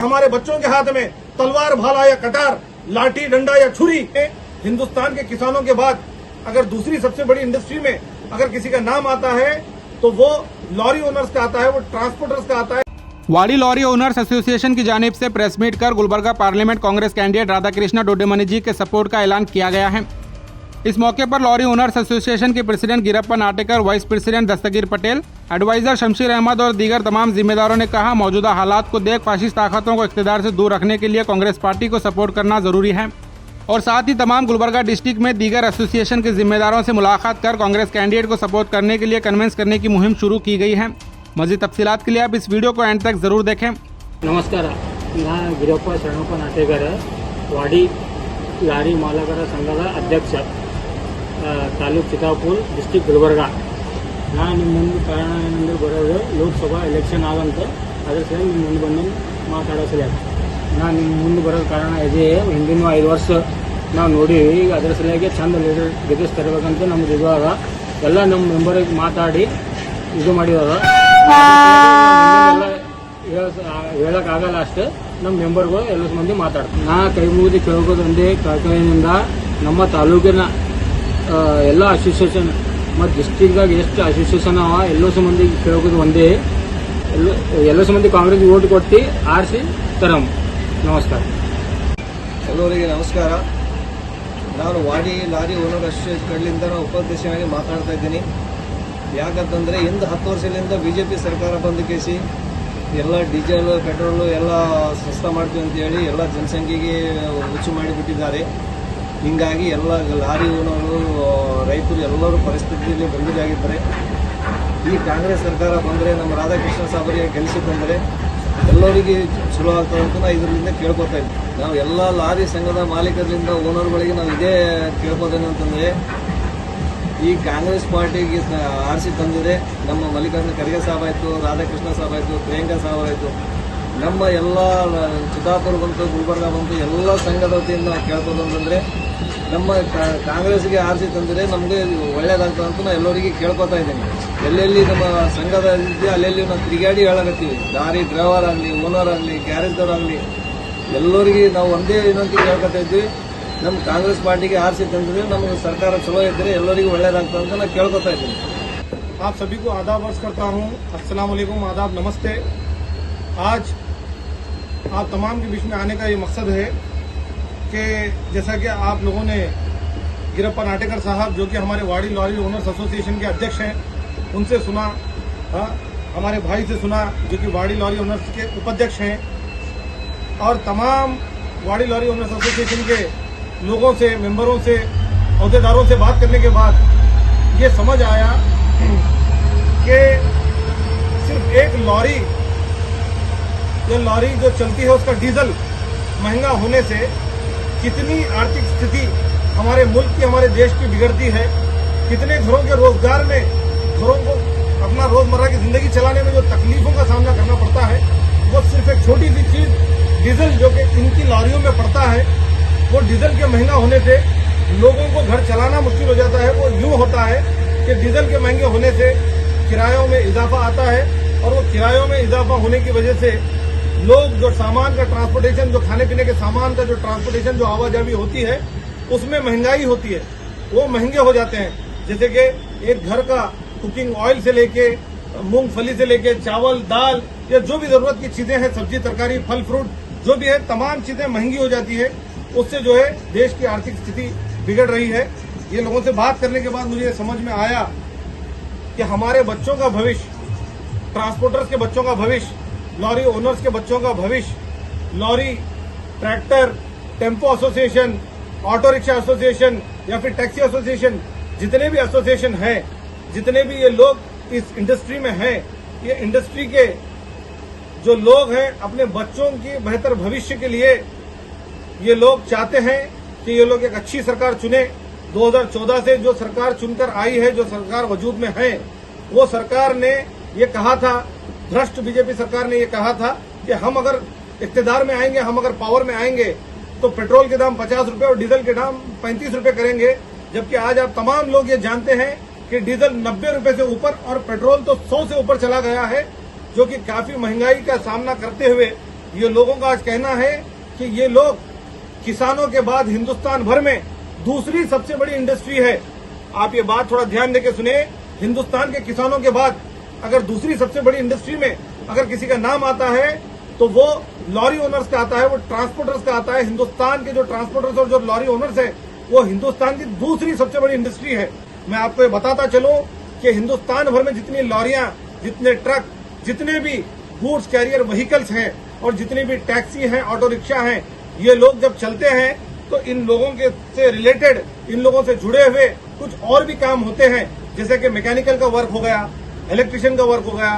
हमारे बच्चों के हाथ में तलवार, भाला या कटार, लाठी, डंडा या छुरी। हिंदुस्तान के किसानों के बाद अगर दूसरी सबसे बड़ी इंडस्ट्री में अगर किसी का नाम आता है तो वो लॉरी ओनर्स का आता है, वो ट्रांसपोर्टर्स का आता है। वाड़ी लॉरी ओनर्स एसोसिएशन की जानिब से प्रेस मीट कर गुलबर्गा पार्लियामेंट कांग्रेस कैंडिडेट राधाकृष्ण डोडेमणि जी के सपोर्ट का ऐलान किया गया है। इस मौके पर लॉरी ओनर्स एसोसिएशन के प्रेसिडेंट गिरप्पा नाटेकर, वाइस प्रेसिडेंट दस्तगीर पटेल, एडवाइजर शमशीर अहमद और दीगर तमाम जिम्मेदारों ने कहा, मौजूदा हालात को देख फाशिस्ट ताकतों को इख्तियार से दूर रखने के लिए कांग्रेस पार्टी को सपोर्ट करना जरूरी है और साथ ही तमाम गुलबर्गा डिस्ट्रिक्ट में दीगर एसोसिएशन के जिम्मेदारों से मुलाकात कर कांग्रेस कैंडिडेट को सपोर्ट करने के लिए कन्विंस करने की मुहिम शुरू की गई है। मजीद तफसीलात के लिए आप इस वीडियो को एंड तक जरूर देखें। नमस्कार, नಾ ಗಿರಪ್ಪ ಶರಣಪ್ಪ ನಾಟೇಕರ ವಾಡಿ ಲಾರಿ ಮಾಲಕರ ಸಂಘದ ಅಧ್ಯಕ್ಷ, ತಾಲೂಕು ಚಿತ್ತಾಪುರ, ಡಿಸ್ಟ್ರಿಕ್ಟ್ ಗುಲ್ಬರ್ಗ. ನಾನು ನಿಮ್ಮ ಮುಂದೆ ಕಾರಣ ಏನಂದ್ರೆ ಬರೋದು ಲೋಕಸಭಾ ಎಲೆಕ್ಷನ್ ಆಗಂತ ಅದ್ರ ಸಲ ನಿಮ್ಮ ಮುಂದೆ ಬಂದು ಮಾತಾಡೋ ಸಲ ನಾನು ನಿಮ್ಮ ಮುಂದೆ ಬರೋದು ಕಾರಣ ಇದೆ. ಹಿಂದಿನ 5 ವರ್ಷ ನಾವು ನೋಡೀವಿ. ಈಗ ಅದ್ರ ಸಲುವಾಗಿ ಚಂದ ಲೀಡರ್ ಗೆಲ್ಲಿಸ್ತಿರ್ಬೇಕಂತ ನಮ್ದು ಇವಾಗ ಎಲ್ಲ ನಮ್ಮ ಮೆಂಬರಿಗೆ ಮಾತಾಡಿ ಇದು ಮಾಡಿದಾರ. ಹೇಳೋಕ್ಕಾಗಲ್ಲ ಅಷ್ಟು ನಮ್ಮ ಮೆಂಬರ್ಗಳು ಎಲ್ಲ ಮಂದಿ ಮಾತಾಡ್ತಾರೆ. ನಾ ಕೈ ಮುಗಿದು ಕೇಳ್ಕೋದು ಒಂದೇ ಕಳಕಳಿಯಿಂದ ನಮ್ಮ ತಾಲೂಕಿನ ಎಲ್ಲ ಅಸೋಸಿಯೇಷನ್ ಮತ್ತು ಡಿಸ್ಟ್ರಿಕ್ಟ್ದಾಗ ಎಷ್ಟು ಅಸೋಸಿಯೇಷನ್ ಅವ ಎಲ್ಲೋ ಮಂದಿಗೆ ಕೇಳ್ಕೋದು ಒಂದೇ, ಎಲ್ಲೋ ಮಂದಿ ಕಾಂಗ್ರೆಸ್ ಓಟ್ ಕೊಟ್ಟು ಆರಿಸಿ ತರಮ್. ನಮಸ್ಕಾರ. ಎಲ್ಲರಿಗೆ ನಮಸ್ಕಾರ. ನಾನು ವಾಡಿ ಲಾರಿ ಓನರ್ ಅಸೋಸಿಯೇಷನ್ ಕಡೆಯಿಂದ ಉಪಾಧ್ಯಕ್ಷನಾಗಿ ಮಾತಾಡ್ತಾ ಇದ್ದೀನಿ. ಯಾಕಂತಂದರೆ ಇಂದು 10 ವರ್ಷದಿಂದ BJP ಸರ್ಕಾರ ಬಂದು ಕೇಸಿ ಎಲ್ಲ ಡೀಸೆಲ್, ಪೆಟ್ರೋಲು ಎಲ್ಲ ಸಸ್ತ ಮಾಡ್ತೀವಿ ಅಂತೇಳಿ ಎಲ್ಲ ಜನಸಂಖ್ಯೆಗೆ ಹುಚ್ಚು ಮಾಡಿಬಿಟ್ಟಿದ್ದಾರೆ. ಹೀಗಾಗಿ ಎಲ್ಲ ಲಾರಿ ಓನರು, ರೈತರು ಎಲ್ಲರೂ ಪರಿಸ್ಥಿತಿಯಲ್ಲಿ ಬಂದಿದ್ದಾಗಿದ್ದಾರೆ. ಈ ಕಾಂಗ್ರೆಸ್ ಸರ್ಕಾರ ಬಂದರೆ ನಮ್ಮ ರಾಧಾಕೃಷ್ಣ ಸಾಬರಿಗೆ ಗೆಲ್ಲಿಸಿದಂದರೆ ಎಲ್ಲರಿಗೆ ಚಲೋ ಆಗ್ತದೆ ಅಂತ ನಾವು ಇದರಿಂದ ಕೇಳ್ಕೊತಾ ಇದ್ವಿ. ನಾವು ಎಲ್ಲ ಲಾರಿ ಸಂಘದ ಮಾಲೀಕರಿಂದ ಓನರ್ಗಳಿಗೆ ನಾವು ಇದೇ ಕೇಳ್ಕೋದೇನಂತಂದರೆ, ಈ ಕಾಂಗ್ರೆಸ್ ಪಾರ್ಟಿಗೆ ಆರಿಸಿ ತಂದಿದೆ ನಮ್ಮ ಮಲ್ಲಿಕಾರ್ಜುನ ಖರ್ಗೆ ಸಾಬ್ ಆಯಿತು, ರಾಧಾಕೃಷ್ಣ ಸಾಬ್ ಆಯಿತು, ಪ್ರಿಯಾಂಕಾ ಸಾಬ್ ಆಯಿತು, ನಮ್ಮ ಎಲ್ಲ ಚಿತ್ತಾಪುರ ಬಂತು, ಗುಲ್ಬರ್ಗ ಬಂತು, ಎಲ್ಲ ಸಂಘದ ವತಿಯಿಂದ ನಾವು ಕೇಳ್ಬೋದು ಅಂತಂದರೆ ನಮ್ಮ ಕಾಂಗ್ರೆಸ್ಗೆ ಆರಿಸಿ ತಂದರೆ ನಮಗೆ ಒಳ್ಳೇದಾಗ್ತದೆ ಅಂತ ನಾವು ಎಲ್ಲರಿಗೆ ಕೇಳ್ಕೊತಾ ಇದ್ದೀನಿ. ಎಲ್ಲೆಲ್ಲಿ ನಮ್ಮ ಸಂಘದ ಇದೆಯೋ ಅಲ್ಲೆಲ್ಲಿ ನಾವು ತಿರುಗಾಡಿ ಹೇಳಕತ್ತೀವಿ. ಲಾರಿ ಡ್ರೈವರ್ ಆಗಲಿ, ಓನರ್ ಆಗಲಿ, ಗ್ಯಾರೇಜ್ದವ್ರಾಗಲಿ ಎಲ್ಲರಿಗೆ ನಾವು ಒಂದೇ ವಿನಂತಿ ಕೇಳ್ಕೊತಾ ಇದ್ವಿ, ನಮ್ಮ ಕಾಂಗ್ರೆಸ್ ಪಾर्टी आरसी तंದ್ರೆ ನಮಗೆ ಸರ್ಕಾರ ಚಲೋ ಇದ್ದರೆ ಎಲ್ಲರಿಗೂ ಒಳ್ಳೆಯದಾಗ್ತದೆ ಅಂತ ನಾನು ಕೇಳ್ಕೊತಾ ಇದ್ದೀನಿ. आप सभी को आदाब अर्ज करता हूं। अस्सलाम वालेकुम, आदाब, नमस्ते। आज आप तमाम के बीच में आने का ये मकसद है कि जैसा कि आप लोगों ने गिरप्पा नाटेकर साहब, जो कि हमारे वाड़ी लॉरी ओनर्स एसोसिएशन के अध्यक्ष हैं, उनसे सुना, हमारे भाई से सुना जो कि वाड़ी लॉरी ओनर्स के उपाध्यक्ष हैं, और तमाम वाड़ी लॉरी ओनर्स एसोसिएशन के लोगों से, मेंबरों से, अहदेदारों से बात करने के बाद ये समझ आया कि सिर्फ एक लॉरी जो चलती है उसका डीजल महंगा होने से कितनी आर्थिक स्थिति हमारे मुल्क की, हमारे देश की बिगड़ती है, कितने घरों के रोजगार में, घरों को अपना रोजमर्रा की जिंदगी चलाने में जो तकलीफों का सामना करना पड़ता है, वो सिर्फ एक छोटी सी चीज डीजल जो कि इनकी लॉरियों में पड़ता है, वो डीजल के महंगा होने से लोगों को घर चलाना मुश्किल हो जाता है। वो यूं होता है कि डीजल के महंगे होने से किरायों में इजाफा आता है, और वो किरायों में इजाफा होने की वजह से लोग जो सामान का ट्रांसपोर्टेशन, जो खाने पीने के सामान का जो ट्रांसपोर्टेशन, जो आवाजाही होती है, उसमें महंगाई होती है, वो महंगे हो जाते हैं। जैसे कि एक घर का कुकिंग ऑयल से लेके, मूंगफली से लेके, चावल, दाल, या जो भी जरूरत की चीजें हैं, सब्जी, तरकारी, फल फ्रूट जो भी है, तमाम चीजें महंगी हो जाती है। उससे जो है देश की आर्थिक स्थिति बिगड़ रही है। ये लोगों से बात करने के बाद मुझे समझ में आया कि हमारे बच्चों का भविष्य, ट्रांसपोर्टर्स के बच्चों का भविष्य, लॉरी ओनर्स के बच्चों का भविष्य, lorry, tractor, tempo association, auto rickshaw association या फिर टैक्सी एसोसिएशन, जितने भी एसोसिएशन हैं, जितने भी ये लोग इस इंडस्ट्री में हैं, ये इंडस्ट्री के जो लोग हैं, अपने बच्चों के बेहतर भविष्य के लिए ये लोग चाहते हैं कि ये लोग एक अच्छी सरकार चुने। 2014 से जो सरकार चुनकर आई है, जो सरकार वजूद में है, वो सरकार ने ये कहा था, भ्रष्ट बीजेपी सरकार ने ये कहा था कि हम अगर इख्तियार में आएंगे, हम अगर पावर में आएंगे तो पेट्रोल के दाम 50 रुपए और डीजल के दाम 35 रुपए करेंगे। जबकि आज आप तमाम लोग ये जानते हैं कि डीजल 90 रुपए से ऊपर और पेट्रोल तो 100 से ऊपर चला गया है, जो कि काफी महंगाई का सामना करते हुए ये लोगों का आज कहना है कि ये लोग किसानों के बाद हिंदुस्तान भर में दूसरी सबसे बड़ी इंडस्ट्री है। आप ये बात थोड़ा ध्यान देके सुने, हिंदुस्तान के किसानों के बाद अगर दूसरी सबसे बड़ी इंडस्ट्री में अगर किसी का नाम आता है तो वो लॉरी ओनर्स का आता है, वो ट्रांसपोर्टर्स का आता है। हिंदुस्तान के जो ट्रांसपोर्टर्स और जो लॉरी ओनर्स है वो हिंदुस्तान की दूसरी सबसे बड़ी इंडस्ट्री है। मैं आपको ये बताता चलूं कि हिंदुस्तान भर में जितनी लॉरियां, जितने ट्रक, जितने भी गुड्स कैरियर व्हीकल्स हैं और जितनी भी टैक्सी हैं, ऑटो रिक्शा हैं, ये लोग जब चलते हैं तो इन लोगों के से रिलेटेड, इन लोगों से जुड़े हुए कुछ और भी काम होते हैं, जैसे कि मैकेनिकल का वर्क हो गया, इलेक्ट्रिशियन का वर्क हो गया,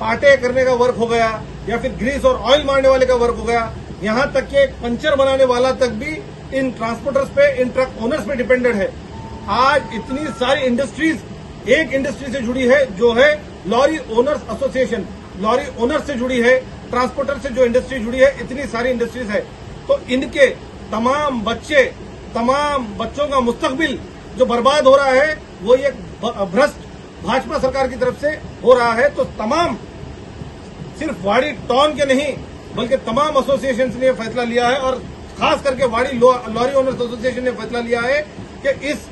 पाटे करने का वर्क हो गया, या फिर ग्रीस और ऑयल मारने वाले का वर्क हो गया, यहाँ तक कि पंचर बनाने वाला तक भी इन ट्रांसपोर्टर्स पे, इन ट्रक ओनर्स पे डिपेंडेंट है। आज इतनी सारी इंडस्ट्रीज एक इंडस्ट्री से जुड़ी है जो है lorry owners association, lorry owners से जुड़ी है, ट्रांसपोर्टर से जो इंडस्ट्री जुड़ी है, इतनी सारी इंडस्ट्रीज है। तो इनके तमाम बच्चों का मुस्तकबिल जो बर्बाद हो रहा है वो ये भ्रष्ट भाजपा सरकार की तरफ से हो रहा है। तो तमाम सिर्फ वाड़ी टाउन के नहीं बल्कि तमाम एसोसिएशन ने फैसला लिया है और खास करके वाड़ी लॉरी ओनर्स एसोसिएशन ने फैसला लिया है कि इस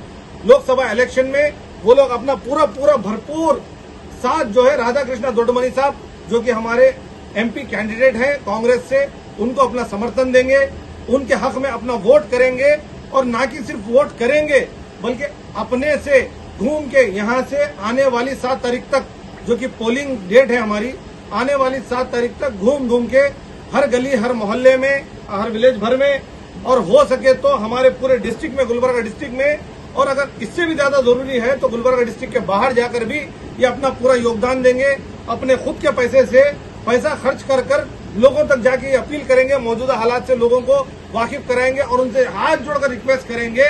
लोकसभा इलेक्शन में वो लोग अपना पूरा भरपूर साथ जो है राधा कृष्णा दोडमनी साहब जो कि हमारे एमपी कैंडिडेट हैं कांग्रेस से, उनको अपना समर्थन देंगे, उनके हक में अपना वोट करेंगे और ना कि सिर्फ वोट करेंगे बल्कि अपने से घूम के यहाँ से आने वाली 7 तारीख तक जो कि पोलिंग डेट है हमारी, आने वाली 7 तारीख तक घूम के हर गली, हर मोहल्ले में, हर विलेज भर में और हो सके तो हमारे पूरे डिस्ट्रिक्ट में, गुलबर्गा डिस्ट्रिक्ट में, और अगर इससे भी ज्यादा जरूरी है तो गुलबर्गा डिस्ट्रिक्ट के बाहर जाकर भी ये अपना पूरा योगदान देंगे। अपने खुद के पैसे से पैसा खर्च कर लोगों तक जाके ये अपील करेंगे, मौजूदा हालात से लोगों को वाकिफ कराएंगे और उनसे हाथ जोड़कर रिक्वेस्ट करेंगे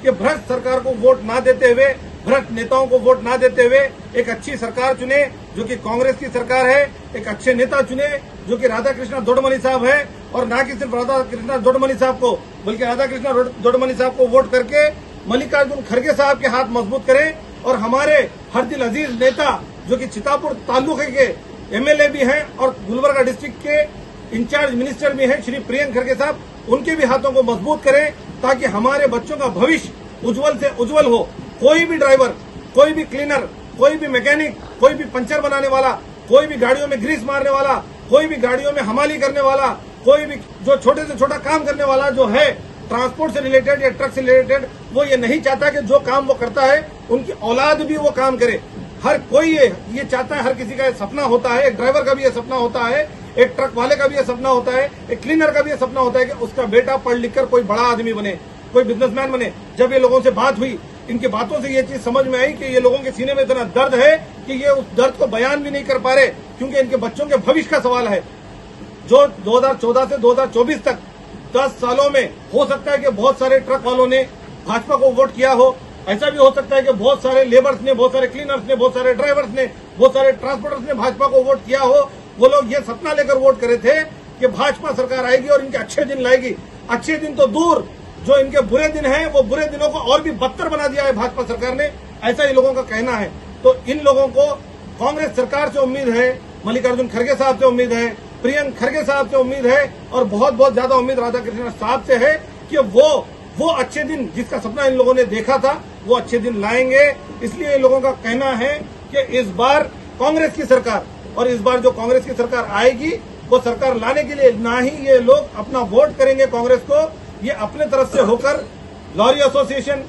कि भ्रष्ट सरकार को वोट ना देते हुए, भ्रष्ट नेताओं को वोट ना देते हुए एक अच्छी सरकार चुने जो कि कांग्रेस की सरकार है, एक अच्छे नेता चुने जो कि राधा कृष्णा दोडमनी साहब है, और ना कि सिर्फ राधा कृष्णा दोडमनी साहब को बल्कि राधा कृष्णा दोडमनी साहब को वोट करके मल्लिकार्जुन खड़गे साहब के हाथ मजबूत करें और हमारे हर दिल अजीज नेता जो कि चितापुर तालुके के एमएलए भी हैं और गुलबर्गा डिस्ट्रिक्ट के इंचार्ज मिनिस्टर भी हैं श्री प्रियंक खड़गे साहब, उनके भी हाथों को मजबूत करें ताकि हमारे बच्चों का भविष्य उज्जवल से उज्जवल हो। कोई भी ड्राइवर, कोई भी क्लीनर, कोई भी मैकेनिक, कोई भी पंचर बनाने वाला, कोई भी गाड़ियों में ग्रीस मारने वाला, कोई भी गाड़ियों में हमाली करने वाला, कोई भी जो छोटे से छोटा काम करने वाला जो है ट्रांसपोर्ट से रिलेटेड या ट्रक से रिलेटेड, वो ये नहीं चाहता कि जो काम वो करता है उनकी औलाद भी वो काम करे। हर कोई ये चाहता है, हर किसी का ये सपना होता है, एक ड्राइवर का भी ये सपना होता है, एक ट्रक वाले का भी ये सपना होता है, एक क्लीनर का भी ये सपना होता है कि उसका बेटा पढ़ लिख कर कोई बड़ा आदमी बने, कोई बिजनेसमैन बने। जब ये लोगों से बात हुई, इनकी बातों से ये चीज समझ में आई कि ये लोगों के सीने में इतना दर्द है कि ये उस दर्द को बयान भी नहीं कर पा रहे, क्योंकि इनके बच्चों के भविष्य का सवाल है। जो 2014 से 2024 तक 10 सालों में हो सकता है कि बहुत सारे ट्रक वालों ने भाजपा को वोट किया हो, ऐसा भी हो सकता है कि बहुत सारे लेबर्स ने, बहुत सारे क्लीनर्स ने, बहुत सारे ड्राइवर्स ने, बहुत सारे ट्रांसपोर्टर्स ने भाजपा को वोट किया हो। वो लोग ये सपना लेकर वोट करे थे कि भाजपा सरकार आएगी और इनके अच्छे दिन लाएगी। अच्छे दिन तो दूर, जो इनके बुरे दिन हैं वो बुरे दिनों को और भी बदतर बना दिया है भाजपा सरकार ने, ऐसा इन लोगों का कहना है। तो इन लोगों को कांग्रेस सरकार से उम्मीद है, मल्लिकार्जुन खड़गे साहब से उम्मीद है, प्रियंक खड़गे साहब से उम्मीद है और बहुत ज्यादा उम्मीद राधा कृष्णा साहब से है कि वो अच्छे दिन जिसका सपना इन लोगों ने देखा था वो अच्छे दिन लाएंगे। इसलिए इन लोगों का कहना है कि इस बार कांग्रेस की सरकार, और इस बार जो कांग्रेस की सरकार आएगी वो सरकार लाने के लिए ना ही ये लोग अपना वोट करेंगे कांग्रेस को, ये अपने तरफ से होकर lorry association,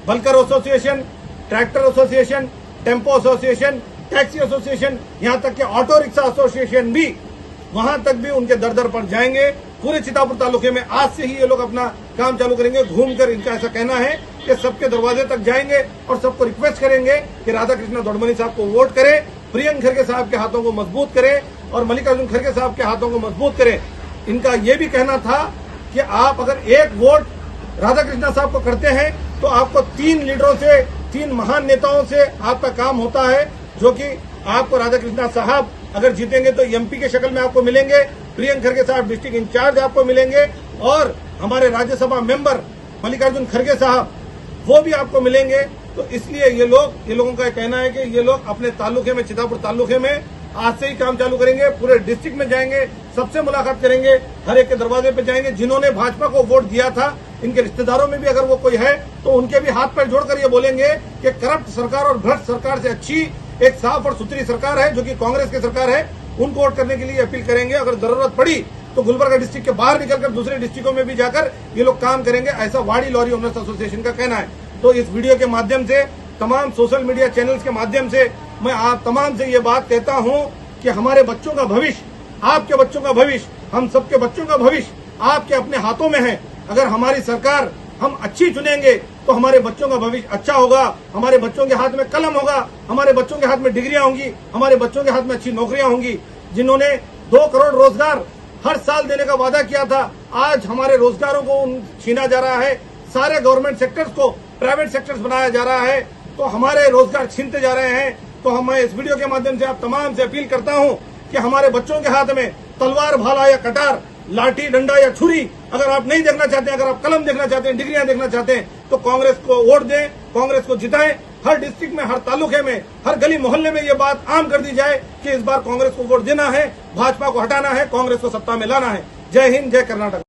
bulker association, tractor association, tempo association, taxi association, यहाँ तक कि ऑटो रिक्शा एसोसिएशन भी, वहां तक भी उनके दर पर जाएंगे। पूरे चितापुर तालुके में आज से ही ये लोग अपना काम चालू करेंगे। घूमकर इनका ऐसा कहना है कि सबके दरवाजे तक जाएंगे और सबको रिक्वेस्ट करेंगे कि राधा कृष्णा दोडमनी साहब को वोट करें, प्रियंक खड़गे साहब के हाथों को मजबूत करें और मल्लिकार्जुन खड़गे साहब के हाथों को मजबूत करें। इनका ये भी कहना था कि आप अगर एक वोट राधा कृष्णा साहब को करते हैं तो आपको 3 लीडरों से, 3 महान नेताओं से आपका काम होता है, जो कि आपको राधा कृष्णा साहब अगर जीतेंगे तो एमपी के शक्ल में आपको मिलेंगे, प्रियंक खड़गे साहब डिस्ट्रिक्ट इंचार्ज आपको मिलेंगे और हमारे राज्यसभा मेंबर मल्लिकार्जुन खड़गे साहब वो भी आपको मिलेंगे। तो इसलिए ये लोगों का कहना है कि ये लोग अपने तालुके में, चितापुर तालुके में आज से ही काम चालू करेंगे, पूरे डिस्ट्रिक्ट में जाएंगे, सबसे मुलाकात करेंगे, हर एक के दरवाजे पे जाएंगे। जिन्होंने भाजपा को वोट दिया था, इनके रिश्तेदारों में भी अगर वो कोई है तो उनके भी हाथ पैर जोड़कर ये बोलेंगे कि करप्ट सरकार और भ्रष्ट सरकार से अच्छी एक साफ और सुथरी सरकार है जो कि कांग्रेस की सरकार है। उनको वोट करने के लिए अपील करेंगे। अगर जरूरत पड़ी तो गुलबर्गा डिस्ट्रिक्ट के बाहर निकलकर दूसरे डिस्ट्रिक्टों में भी जाकर ये लोग काम करेंगे, ऐसा वाड़ी लॉरी ओनर्स एसोसिएशन का कहना है। तो इस वीडियो के माध्यम से, तमाम सोशल मीडिया चैनल्स के माध्यम से मैं आप तमाम से ये बात कहता हूं कि हमारे बच्चों का भविष्य, आपके बच्चों का भविष्य, हम सबके बच्चों का भविष्य आपके अपने हाथों में है। अगर हमारी सरकार हम अच्छी चुनेंगे तो हमारे बच्चों का भविष्य अच्छा होगा। हमारे बच्चों के हाथ में कलम होगा, हमारे बच्चों के हाथ में डिग्रियां होंगी, हमारे बच्चों के हाथ में अच्छी नौकरियां होंगी। जिन्होंने 2 करोड़ रोजगार हर साल देने का वादा किया था, आज हमारे रोजगारों को छीना जा रहा है। सारे गवर्नमेंट सेक्टर्स को प्राइवेट सेक्टर्स बनाया जा रहा है, तो हमारे रोजगार छीनते जा रहे हैं। तो मैं इस वीडियो के माध्यम से आप तमाम से अपील करता हूं कि हमारे बच्चों के हाथ में तलवार, भाला या कटार, लाठी, डंडा या छुरी अगर आप नहीं देखना चाहते हैं, अगर आप कलम देखना चाहते हैं, डिग्रियां देखना चाहते हैं, तो कांग्रेस को वोट दें, कांग्रेस को जिताएं। हर डिस्ट्रिक्ट में, हर तालुके में, हर गली मोहल्ले में ये बात आम कर दी जाए कि इस बार कांग्रेस को वोट देना है, भाजपा को हटाना है, कांग्रेस को सत्ता में लाना है। जय हिंद, जय कर्नाटक।